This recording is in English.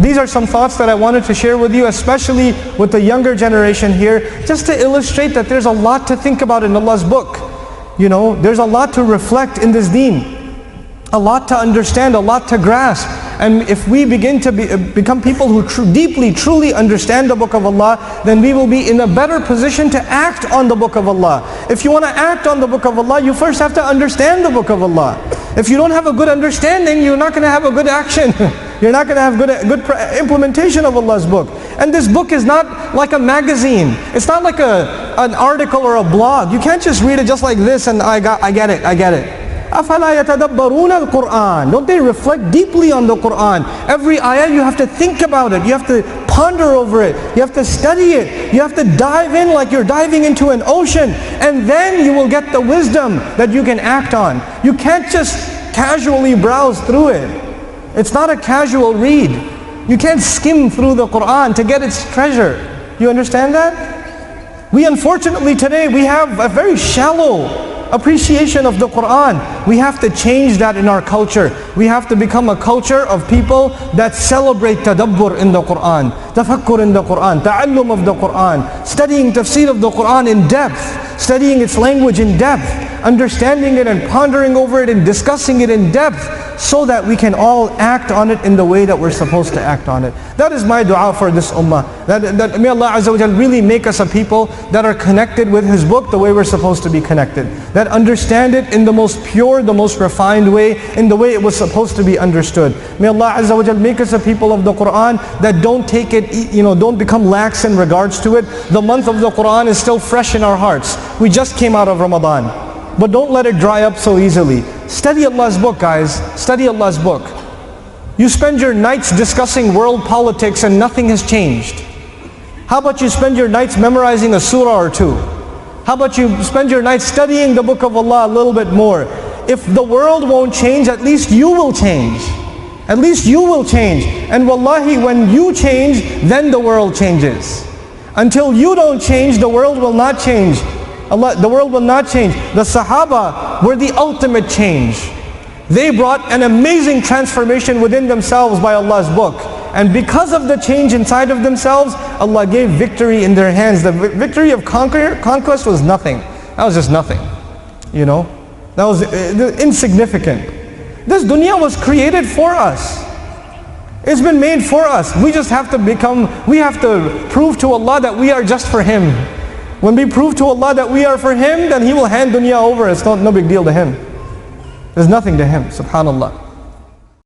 These are some thoughts that I wanted to share with you, especially with the younger generation here, just to illustrate that there's a lot to think about in Allah's book. There's a lot to reflect in this deen. A lot to understand, a lot to grasp. And if we begin to become people who deeply, truly understand the book of Allah, then we will be in a better position to act on the book of Allah. If you want to act on the book of Allah, you first have to understand the book of Allah. If you don't have a good understanding, you're not going to have a good action. You're not going to have good implementation of Allah's book. And this book is not like a magazine. It's not like an article or a blog. You can't just read it just like this and I get it. أَفَلَا يَتَدَبَّرُونَ الْقُرْآنِ. Don't they reflect deeply on the Qur'an? Every ayah you have to think about it. You have to ponder over it. You have to study it. You have to dive in like you're diving into an ocean. And then you will get the wisdom that you can act on. You can't just casually browse through it. It's not a casual read. You can't skim through the Qur'an to get its treasure. You understand that? We unfortunately today, we have a very shallow appreciation of the Qur'an. We have to change that in our culture. We have to become a culture of people that celebrate tadabbur in the Qur'an, tefekkür in the Qur'an, ta'allum of the Qur'an, studying tafsir of the Qur'an in depth, studying its language in depth, understanding it and pondering over it and discussing it in depth, so that we can all act on it in the way that we're supposed to act on it. That is my dua for this ummah. That may Allah Azza wa Jal really make us a people that are connected with His book the way we're supposed to be connected. That understand it in the most pure, the most refined way, in the way it was supposed to be understood. May Allah Azza wa Jal make us a people of the Qur'an that don't take it, don't become lax in regards to it. The month of the Qur'an is still fresh in our hearts. We just came out of Ramadan. But don't let it dry up so easily. Study Allah's book, guys. Study Allah's book. You spend your nights discussing world politics and nothing has changed. How about you spend your nights memorizing a surah or two? How about you spend your nights studying the book of Allah a little bit more? If the world won't change, at least you will change. At least you will change. And wallahi, when you change, then the world changes. Until you don't change, the world will not change. The world will not change. The Sahaba were the ultimate change. They brought an amazing transformation within themselves by Allah's book. And because of the change inside of themselves, Allah gave victory in their hands. The victory of conquest was nothing. That was just nothing. That was insignificant. This dunya was created for us. It's been made for us. We just have to prove to Allah that we are just for Him. When we prove to Allah that we are for Him, then He will hand dunya over. It's no big deal to Him. There's nothing to Him, subhanallah.